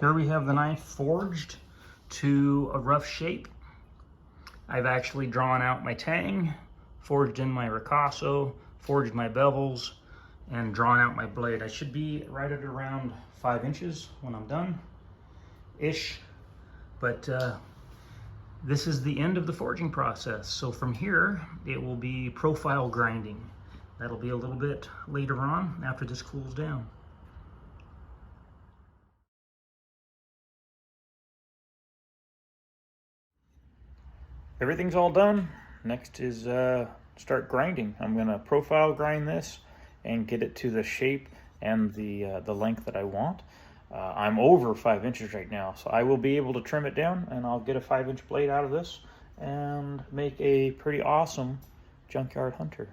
here we have the knife forged to a rough shape. I've actually drawn out my tang, forged in my ricasso, forged my bevels, and drawn out my blade. I should be right at around 5 inches when I'm done-ish. But this is the end of the forging process. So from here, it will be profile grinding. That'll be a little bit later on after this cools down. Everything's all done. Next is start grinding. I'm gonna profile grind this and get it to the shape and the length that I want. I'm over 5 inches right now, so I will be able to trim it down, and I'll get a 5-inch blade out of this and make a pretty awesome Junkyard Hunter.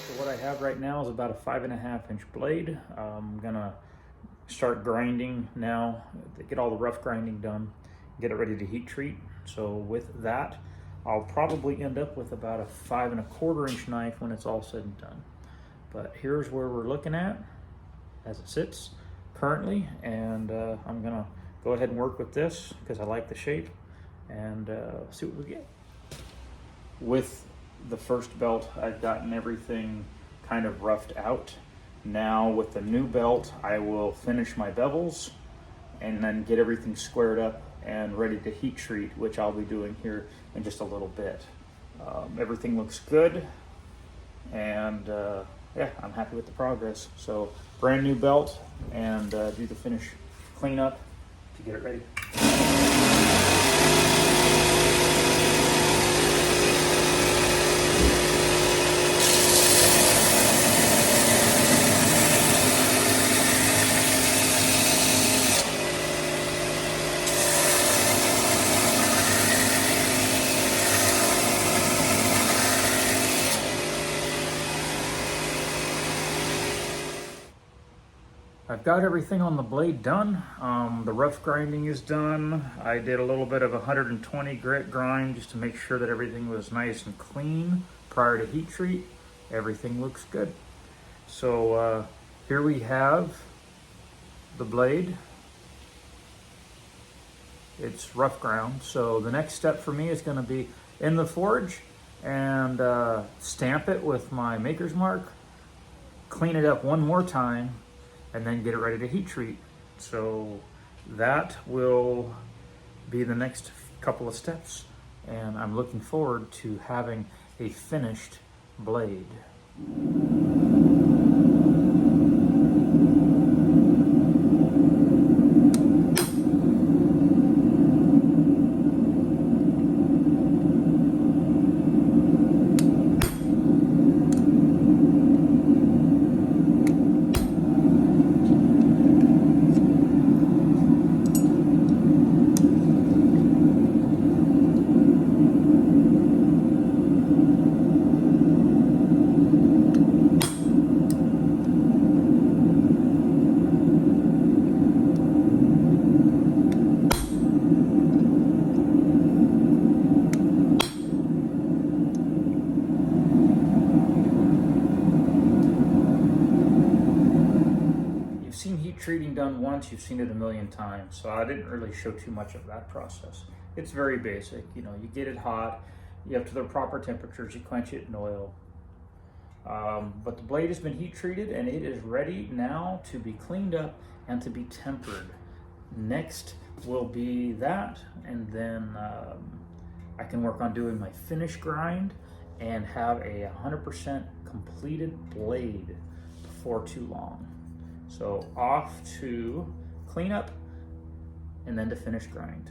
So what I have right now is about a 5.5-inch blade. I'm gonna start grinding now, get all the rough grinding done, get it ready to heat treat. So with that, I'll probably end up with about a 5.25-inch knife when it's all said and done. But here's where we're looking at as it sits currently, and I'm gonna go ahead and work with this because I like the shape, and see what we get. With the first belt, I've gotten everything kind of roughed out. Now with the new belt, I will finish my bevels and then get everything squared up and ready to heat treat, which I'll be doing here in just a little bit. Everything looks good, and yeah, I'm happy with the progress. So brand new belt, and do the finish cleanup to get it ready. I've got everything on the blade done. The rough grinding is done. I did a little bit of 120 grit grind just to make sure that everything was nice and clean prior to heat treat. Everything looks good. So here we have the blade. It's rough ground. So the next step for me is going to be in the forge and stamp it with my maker's mark, clean it up one more time, and then get it ready to heat treat. So that will be the next couple of steps, and I'm looking forward to having a finished blade. heat treating done once, you've seen it a million times. So I didn't really show too much of that process. It's very basic. You know, you get it hot, you have to the proper temperatures, you quench it in oil. But the blade has been heat treated and it is ready now to be cleaned up and to be tempered. Next will be that, and then I can work on doing my finish grind and have a 100% completed blade before too long. So off to clean up and then to finish grind.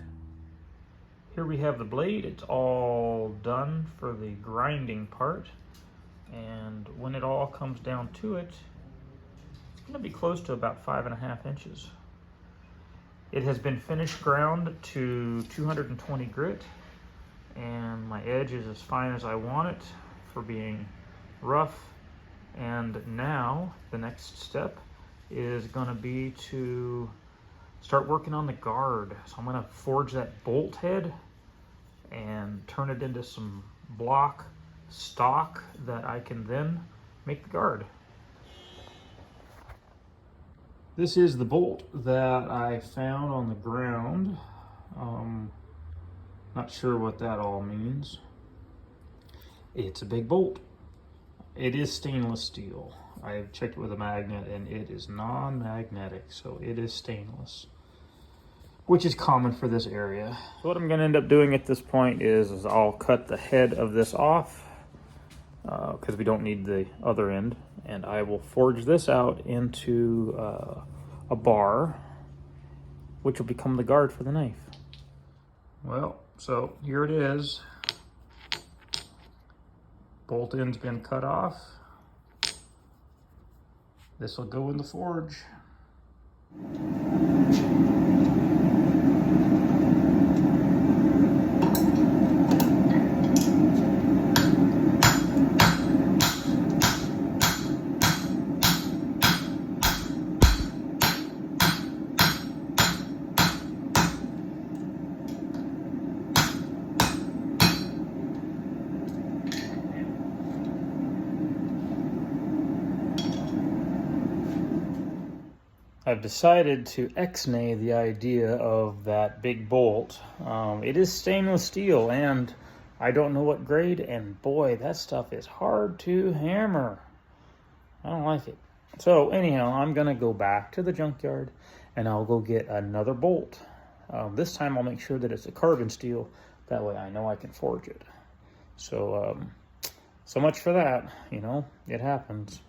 Here we have the blade. It's all done for the grinding part. And when it all comes down to it, it's going to be close to about 5.5 inches. It has been finished ground to 220 grit, and my edge is as fine as I want it for being rough. And now the next step is going to be to start working on the guard. So I'm going to forge that bolt head and turn it into some block stock that I can then make the guard. This is the bolt that I found on the ground. Not sure what that all means. It's a big bolt. It is stainless steel. I've checked it with a magnet and it is non-magnetic, so it is stainless, which is common for this area. So what I'm going to end up doing at this point is I'll cut the head of this off because we don't need the other end, and I will forge this out into a bar, which will become the guard for the knife. Well, so here it is. Bolt end's been cut off. This will go in the forge. I've decided to ex-nay the idea of that big bolt. It is stainless steel, and I don't know what grade, and boy, that stuff is hard to hammer. I don't like it. So anyhow, I'm gonna go back to the junkyard and I'll go get another bolt. This time I'll make sure that it's a carbon steel. That way I know I can forge it. So, so much for that, you know, it happens.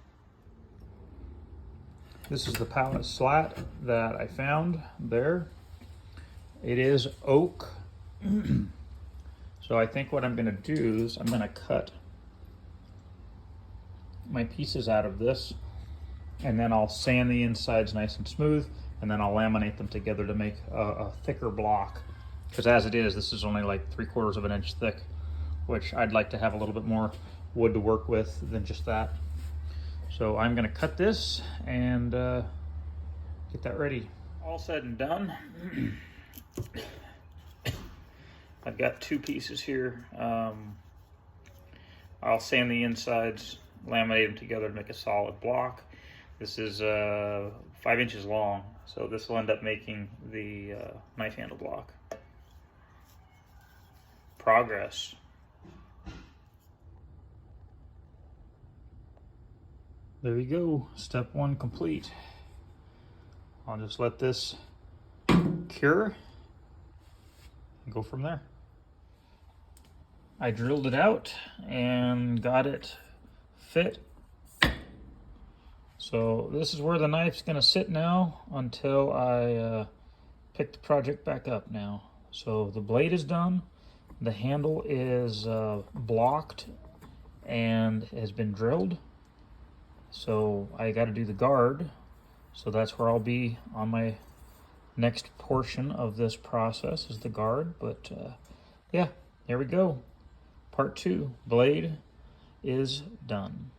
This is the pallet slat that I found there. It is oak. So I think what I'm gonna do is I'm gonna cut my pieces out of this, and then I'll sand the insides nice and smooth, and then I'll laminate them together to make a thicker block. Because as it is, this is only like 3/4 of an inch thick, which I'd like to have a little bit more wood to work with than just that. So I'm gonna cut this and get that ready. All said and done, I've got 2 pieces here. I'll sand the insides, laminate them together to make a solid block. This is 5 inches long, so this will end up making the knife handle block. Progress. There you go, step 1 complete. I'll just let this cure and go from there. I drilled it out and got it fit. So this is where the knife's gonna sit now until I pick the project back up now. So the blade is done, the handle is blocked and has been drilled. So I got to do the guard, so that's where I'll be on my next portion of this process is the guard. But yeah, here we go. Part 2, blade is done.